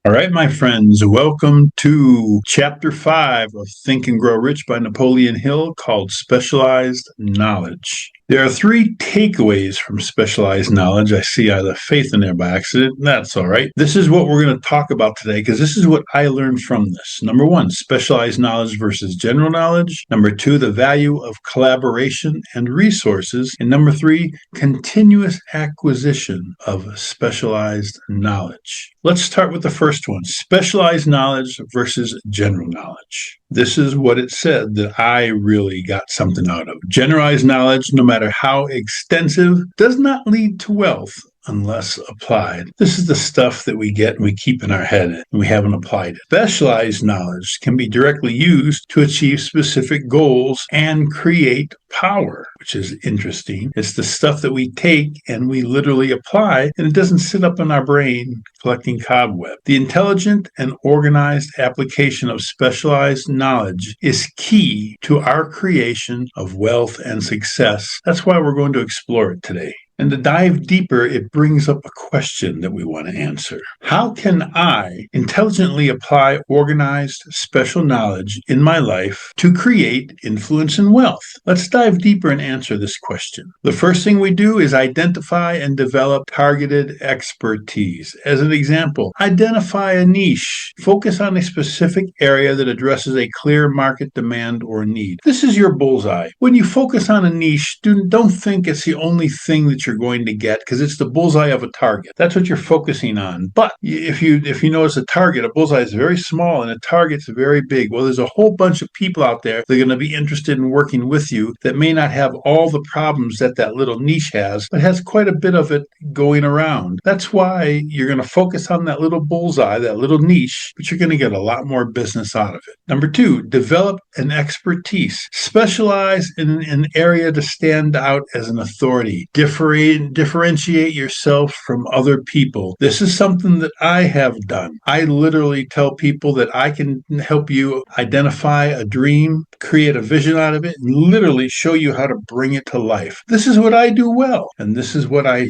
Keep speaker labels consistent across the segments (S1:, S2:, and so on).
S1: All right, my friends, welcome to Chapter 5 of Think and Grow Rich by Napoleon Hill, called Specialized Knowledge. There are three takeaways from specialized knowledge. I see I left faith in there by accident. That's all right. This is what we're going to talk about today because this is what I learned from this. Number one, specialized knowledge versus general knowledge. Number two, the value of collaboration and resources. And number three, continuous acquisition of specialized knowledge. Let's start with the first one, specialized knowledge versus general knowledge. This is what it said that I really got something out of. Generalized knowledge, no matter how extensive, does not lead to wealth unless applied. This is the stuff that we get and we keep in our head and we haven't applied it. Specialized knowledge can be directly used to achieve specific goals and create power, which is interesting. It's the stuff that we take and we literally apply, and it doesn't sit up in our brain collecting cobweb. The intelligent and organized application of specialized knowledge is key to our creation of wealth and success. That's why we're going to explore it today. And to dive deeper, it brings up a question that we want to answer. How can I intelligently apply organized special knowledge in my life to create influence and wealth? Let's dive deeper and answer this question. The first thing we do is identify and develop targeted expertise. As an example, identify a niche. Focus on a specific area that addresses a clear market demand or need. This is your bullseye. When you focus on a niche, don't think it's the only thing that you're going to get, because it's the bullseye of a target. That's what you're focusing on. But if you notice a target, a bullseye is very small and a target's very big. Well, there's a whole bunch of people out there that are going to be interested in working with you that may not have all the problems that little niche has, but has quite a bit of it going around. That's why you're going to focus on that little bullseye, that little niche, but you're going to get a lot more business out of it. Number two, develop an expertise. Specialize in an area to stand out as an authority. Differentiate yourself from other people. This is something that I have done. I literally tell people that I can help you identify a dream, create a vision out of it, and literally show you how to bring it to life. This is what I do well, and this is what I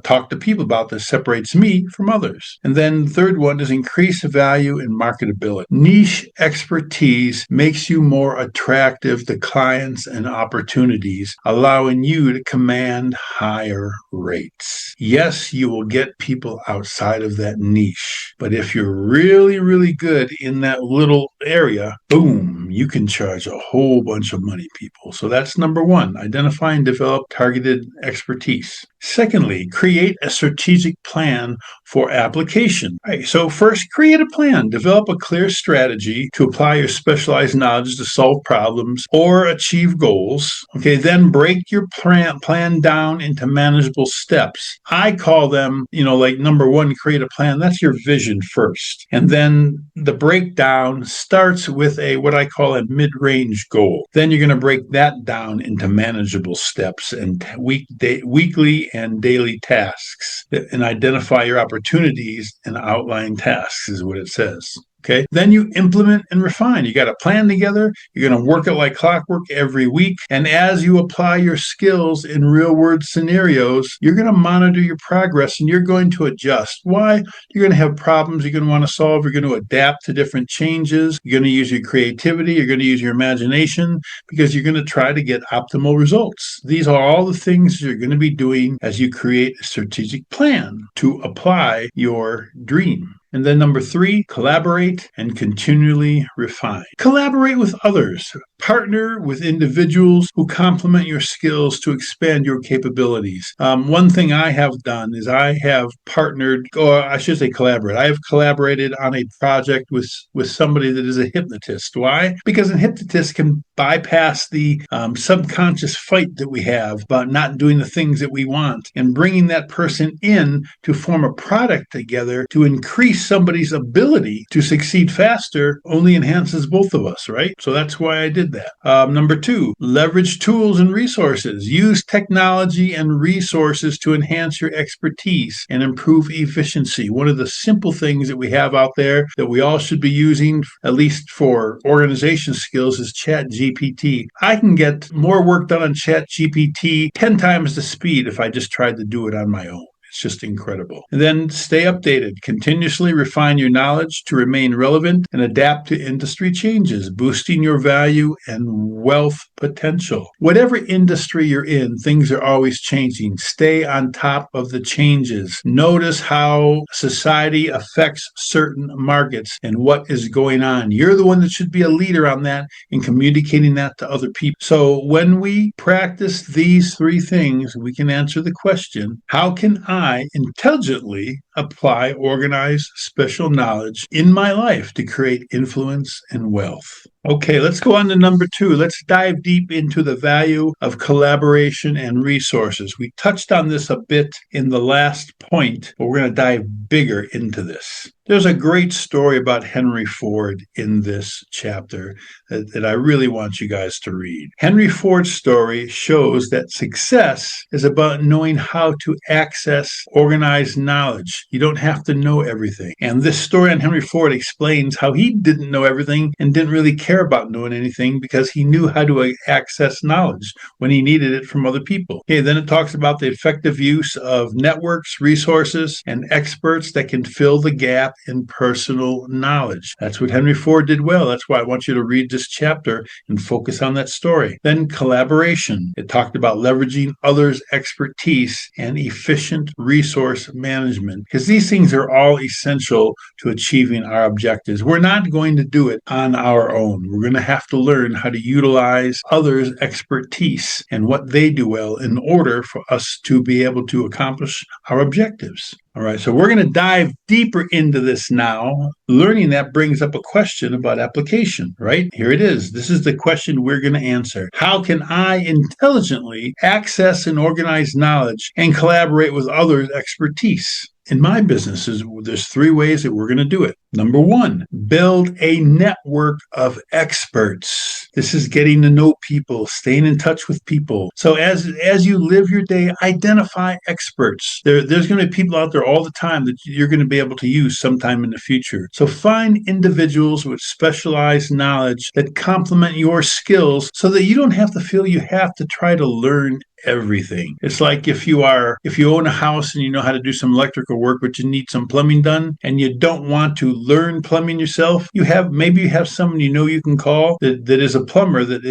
S1: talk to people about that separates me from others. And then the third one is increase value and marketability. Niche expertise makes you more attractive to clients and opportunities, allowing you to command higher rates. Yes, you will get people outside of that niche, but if you're really, really good in that little area, boom, you can charge a whole bunch of money, people. So that's number one, identify and develop targeted expertise. Secondly, create a strategic plan for application. Right, so first, create a plan. Develop a clear strategy to apply your specialized knowledge to solve problems or achieve goals. Okay, then break your plan down into manageable steps. I call them, like number one, create a plan. That's your vision first. And then the breakdown starts with what I call a mid-range goal. Then you're going to break that down into manageable steps and weekly and daily tasks, and identify your opportunities and outline tasks is what it says. Okay. Then you implement and refine. You got a plan together. You're going to work it like clockwork every week. And as you apply your skills in real world scenarios, you're going to monitor your progress and you're going to adjust. Why? You're going to have problems you're going to want to solve. You're going to adapt to different changes. You're going to use your creativity. You're going to use your imagination, because you're going to try to get optimal results. These are all the things you're going to be doing as you create a strategic plan to apply your dream. And then number three, collaborate and continually refine. Collaborate with others. Partner with individuals who complement your skills to expand your capabilities. One thing I have done is I have partnered, or I should say collaborate. I have collaborated on a project with somebody that is a hypnotist. Why? Because a hypnotist can bypass the subconscious fight that we have about not doing the things that we want, and bringing that person in to form a product together to increase somebody's ability to succeed faster only enhances both of us, right? So that's why I did that. Number two, leverage tools and resources. Use technology and resources to enhance your expertise and improve efficiency. One of the simple things that we have out there that we all should be using, at least for organization skills, is ChatGPT. I can get more work done on ChatGPT 10 times the speed if I just tried to do it on my own. It's just incredible. And then stay updated. Continuously refine your knowledge to remain relevant and adapt to industry changes, boosting your value and wealth potential. Whatever industry you're in, things are always changing. Stay on top of the changes. Notice how society affects certain markets and what is going on. You're the one that should be a leader on that and communicating that to other people. So when we practice these three things, we can answer the question, how can I intelligently apply organized special knowledge in my life to create influence and wealth? Okay, let's go on to number 2. Let's dive deep into the value of collaboration and resources. We touched on this a bit in the last point, but we're going to dive bigger into this. There's a great story about Henry Ford in this chapter that I really want you guys to read. Henry Ford's story shows that success is about knowing how to access organized knowledge. You don't have to know everything. And this story on Henry Ford explains how he didn't know everything and didn't really care about knowing anything because he knew how to access knowledge when he needed it from other people. Okay, then it talks about the effective use of networks, resources, and experts that can fill the gap in personal knowledge. That's what Henry Ford did well. That's why I want you to read this chapter and focus on that story. Then collaboration. It talked about leveraging others' expertise and efficient resource management, because these things are all essential to achieving our objectives. We're not going to do it on our own. We're going to have to learn how to utilize others' expertise and what they do well in order for us to be able to accomplish our objectives. All right, so we're going to dive deeper into this now. Learning that brings up a question about application, right? Here it is. This is the question we're going to answer. How can I intelligently access and organize knowledge and collaborate with others' expertise? In my businesses, there's 3 ways that we're going to do it. Number 1, build a network of experts. This is getting to know people, staying in touch with people. So as you live your day, identify experts. There's going to be people out there all the time that you're going to be able to use sometime in the future. So find individuals with specialized knowledge that complement your skills so that you don't have to feel you have to try to learn everything. It's like if you own a house and you know how to do some electrical work, but you need some plumbing done and you don't want to learn plumbing yourself, maybe you have someone you know you can call that is a plumber that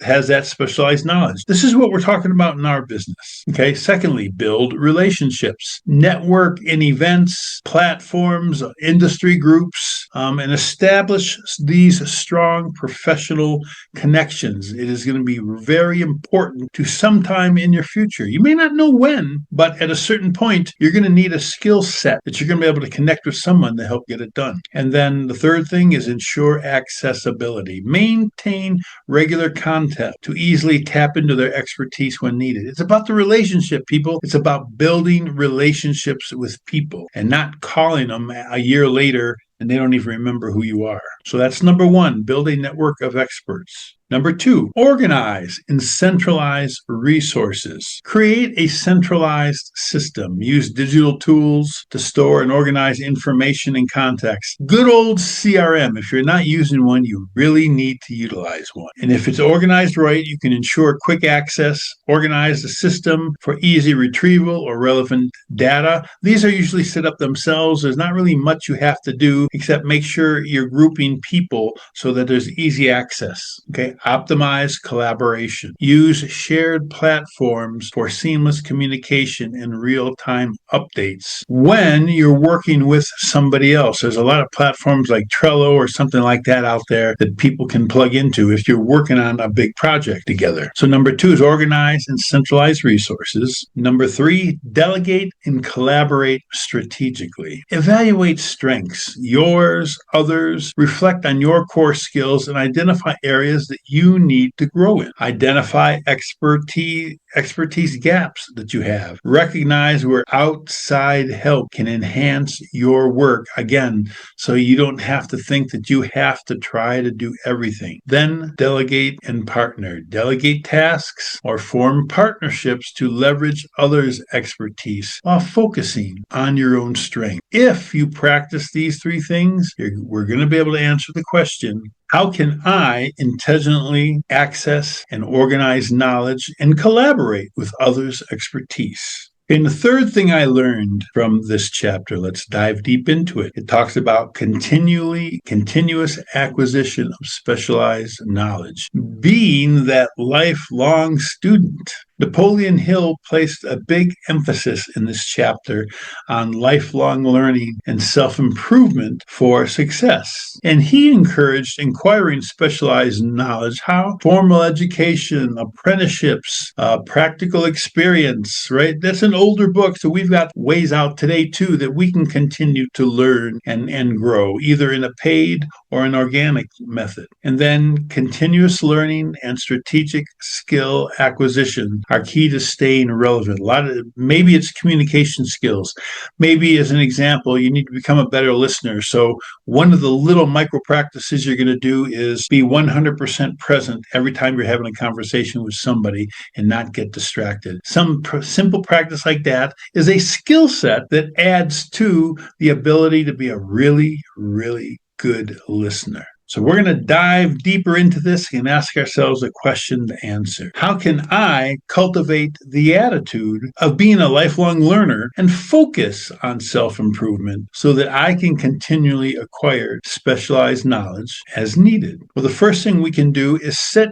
S1: has that specialized knowledge. This is what we're talking about in our business. Okay. Secondly, build relationships, network in events, platforms, industry groups, and establish these strong professional connections. It is going to be very important to sometime in your future. You may not know when, but at a certain point, you're going to need a skill set that you're going to be able to connect with someone to help get it done. And then the third thing is ensure accessibility. Maintain regular contact to easily tap into their expertise when needed. It's about the relationship, people. It's about building relationships with people and not calling them a year later and they don't even remember who you are. So that's number 1, build a network of experts. Number 2, organize and centralize resources. Create a centralized system. Use digital tools to store and organize information and context. Good old CRM. If you're not using one, you really need to utilize one. And if it's organized right, you can ensure quick access, organize the system for easy retrieval or relevant data. These are usually set up themselves. There's not really much you have to do except make sure you're grouping people so that there's easy access. Okay. Optimize collaboration. Use shared platforms for seamless communication and real-time updates when you're working with somebody else. There's a lot of platforms like Trello or something like that out there that people can plug into if you're working on a big project together. So number 2 is organize and centralize resources. Number 3, delegate and collaborate strategically. Evaluate strengths, yours, others, reflect on your core skills and identify areas that you need to grow in. Identify expertise gaps that you have. Recognize where outside help can enhance your work, again, so you don't have to think that you have to try to do everything. Then delegate and partner. Delegate tasks or form partnerships to leverage others' expertise while focusing on your own strength. If you practice these 3 things, we're going to be able to answer the question, how can I intelligently access and organize knowledge and collaborate with others' expertise? And the third thing I learned from this chapter, let's dive deep into it. It talks about continuous acquisition of specialized knowledge, being that lifelong student. Napoleon Hill placed a big emphasis in this chapter on lifelong learning and self-improvement for success. And he encouraged acquiring specialized knowledge. How? Formal education, apprenticeships, practical experience, right? That's an older book, so we've got ways out today too that we can continue to learn and grow, either in a paid or an organic method. And then continuous learning and strategic skill acquisition are key to staying relevant. Maybe it's communication skills. Maybe, as an example, you need to become a better listener. So one of the little micro practices you're going to do is be 100% present every time you're having a conversation with somebody and not get distracted. Some simple practice like that is a skill set that adds to the ability to be a really, really good listener. So we're going to dive deeper into this and ask ourselves a question to answer. How can I cultivate the attitude of being a lifelong learner and focus on self-improvement so that I can continually acquire specialized knowledge as needed? Well, the first thing we can do is set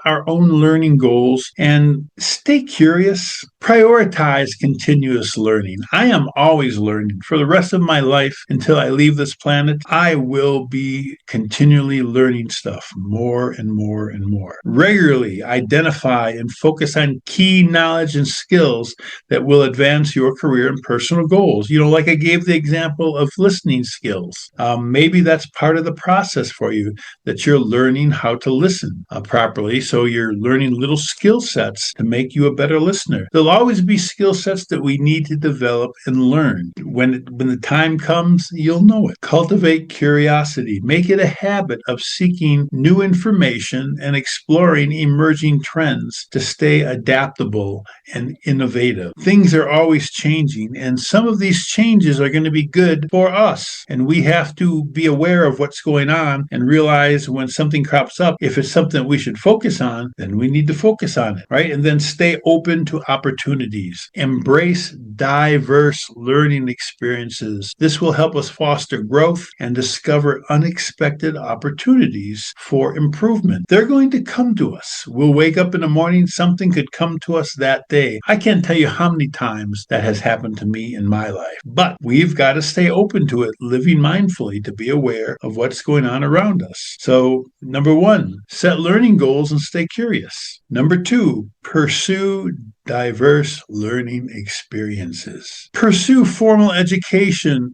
S1: our own learning goals and stay curious. Prioritize continuous learning. I am always learning. For the rest of my life until I leave this planet, I will be continually learning stuff more and more and more. Regularly identify and focus on key knowledge and skills that will advance your career and personal goals. Like I gave the example of listening skills. Maybe that's part of the process for you, that you're learning how to listen properly. So you're learning little skill sets to make you a better listener. There'll always be skill sets that we need to develop and learn. When the time comes, you'll know it. Cultivate curiosity. Make it a habit of seeking new information and exploring emerging trends to stay adaptable and innovative. Things are always changing, and some of these changes are going to be good for us. And we have to be aware of what's going on and realize when something crops up, if it's something that we should focus on, then we need to focus on it, right? And then stay open to opportunities. Embrace diverse learning experiences. This will help us foster growth and discover unexpected opportunities for improvement. They're going to come to us. We'll wake up in the morning, something could come to us that day. I can't tell you how many times that has happened to me in my life, but we've got to stay open to it, living mindfully to be aware of what's going on around us. So, number one, set learning goals and stay curious. Number two, pursue diverse learning experiences. Pursue formal education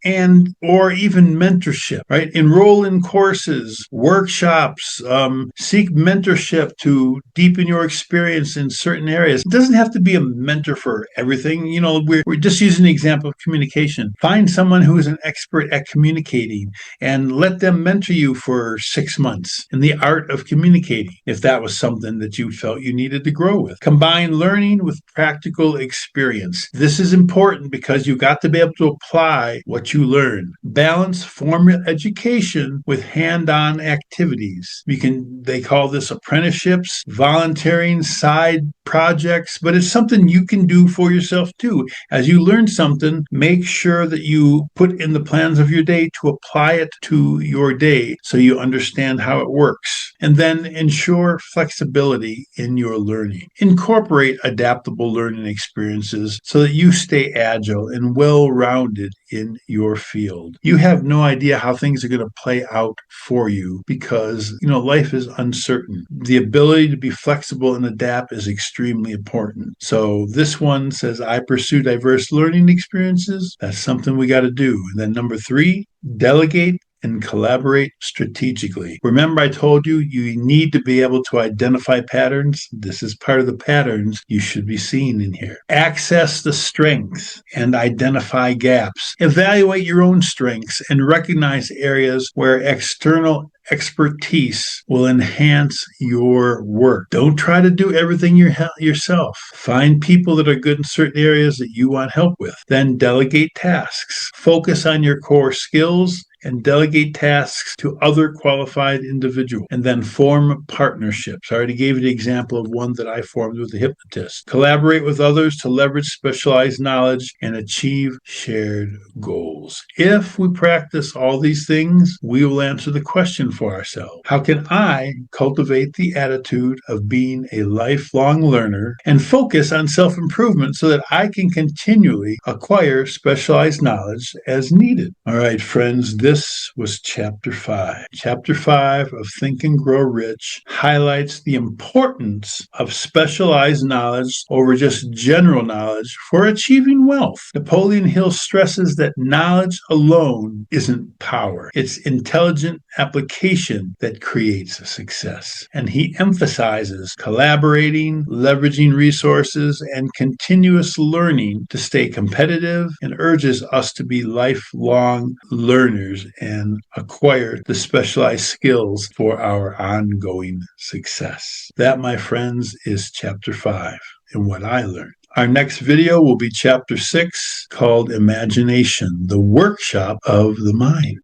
S1: or even mentorship, right? Enroll in courses, workshops, seek mentorship to deepen your experience in certain areas. It doesn't have to be a mentor for everything. We're just using the example of communication. Find someone who is an expert at communicating and let them mentor you for 6 months in the art of communicating, if that was something that you felt you needed to grow with. Combine learning with practical experience. This is important because you've got to be able to apply what you learn. Balance formal education with hand-on activities. They call this apprenticeships, volunteering, side projects, but it's something you can do for yourself too. As you learn something, make sure that you put in the plans of your day to apply it to your day so you understand how it works. And then ensure flexibility in your learning. Incorporate adaptable learning experiences so that you stay agile and well-rounded in your field. You have no idea how things are going to play out for you because, life is uncertain. The ability to be flexible and adapt is extremely important. So this one says, I pursue diverse learning experiences. That's something we got to do. And then number 3, delegate and collaborate strategically. Remember, I told you need to be able to identify patterns. This is part of the patterns you should be seeing in here. Access the strengths and identify gaps. Evaluate your own strengths and recognize areas where external expertise will enhance your work. Don't try to do everything yourself. Find people that are good in certain areas that you want help with. Then delegate tasks. Focus on your core skills and delegate tasks to other qualified individuals, and then form partnerships. I already gave you the example of one that I formed with a hypnotist. Collaborate with others to leverage specialized knowledge and achieve shared goals. If we practice all these things, we will answer the question for ourselves: how can I cultivate the attitude of being a lifelong learner and focus on self-improvement so that I can continually acquire specialized knowledge as needed? All right, friends, this was Chapter 5. Chapter 5 of Think and Grow Rich highlights the importance of specialized knowledge over just general knowledge for achieving wealth. Napoleon Hill stresses that knowledge alone isn't power. It's intelligent application that creates success. And he emphasizes collaborating, leveraging resources, and continuous learning to stay competitive, and urges us to be lifelong learners and acquire the specialized skills for our ongoing success. That, my friends, is Chapter 5 and what I learned. Our next video will be Chapter 6, called Imagination, the Workshop of the Mind.